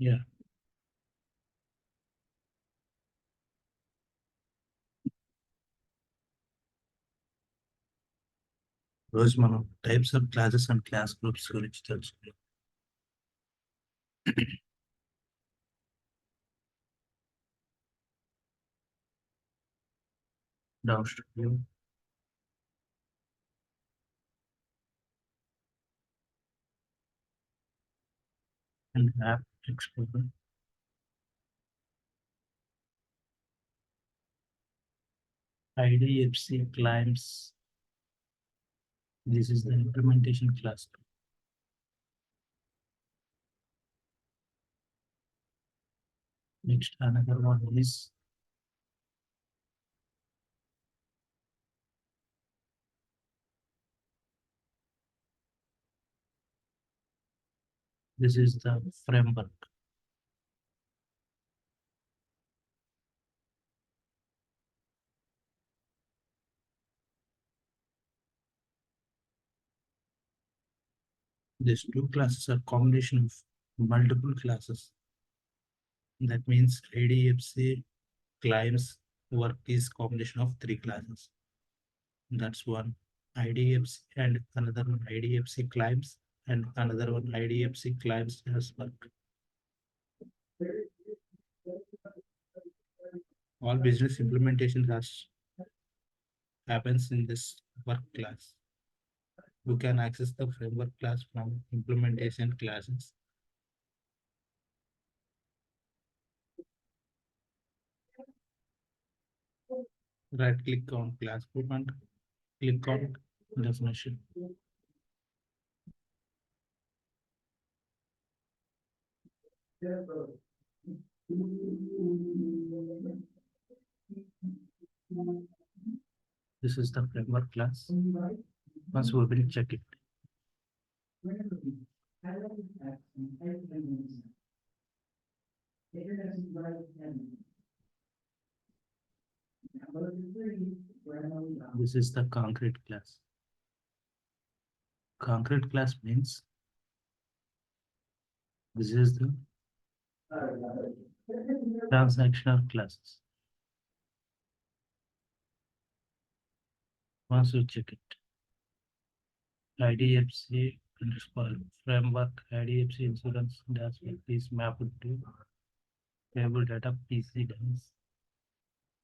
Yeah. రోజు మనం types of classes and class groups గురించి తెలుసుకుందాం. Downstream and app explorer. IDFC clients. This is the implementation class. Next, another one is this is the framework. These two classes are combination of multiple classes. That means IDFC clients work is combination of three classes. That's one IDFC and another one IDFC clients and another one IDFC clients as work. All business implementation happens in this work class. You can access the framework class from implementation classes. Right click on class group and click on definition. This is the framework class. Once we will check it. This is the concrete class. Concrete class means this is the transactional classes. Once you check it, IDFC underscore framework IDFC insurance dashboard is mapped to table data PC dance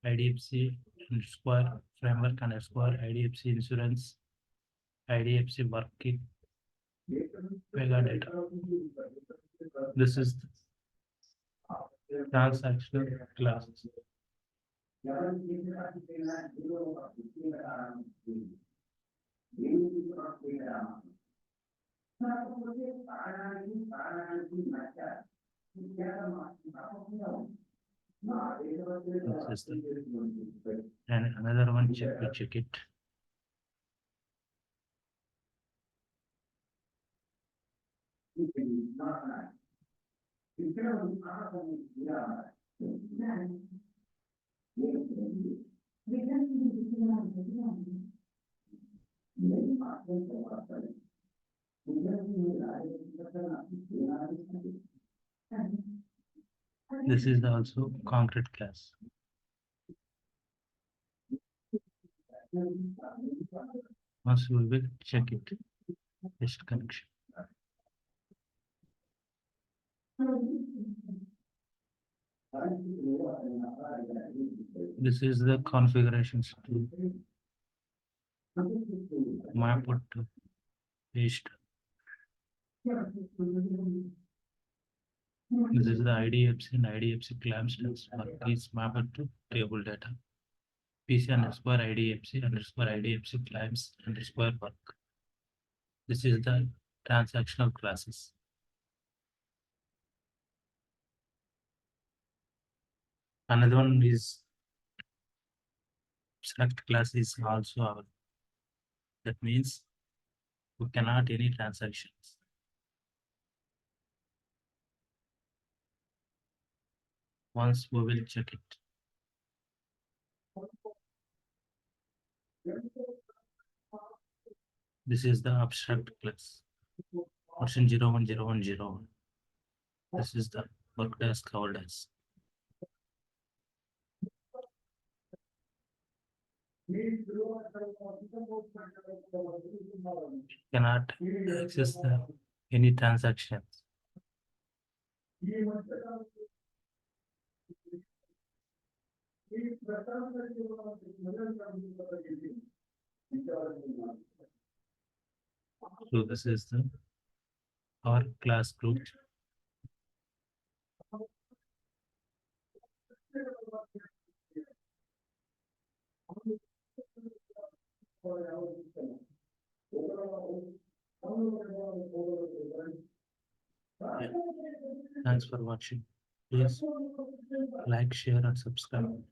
IDFC underscore framework underscore IDFC insurance IDFC work kit Vega data. This is the transactional classes. And another one, check it. This is also concrete class. Once we will check it, test connection. This is the configurations to map it to paste. This is the IDFC and IDFC clamps is mapped to table data. PC underscore IDFC underscore IDFC clamps underscore work. This is the transactional classes. Another one is select class is also our. That means we cannot any transactions. Once we will check it. This is the abstract class version 01010. This is the worked as covered as. Cannot access any transactions. So this is the our class group. Yeah. Thanks for watching. Please like, share, and subscribe.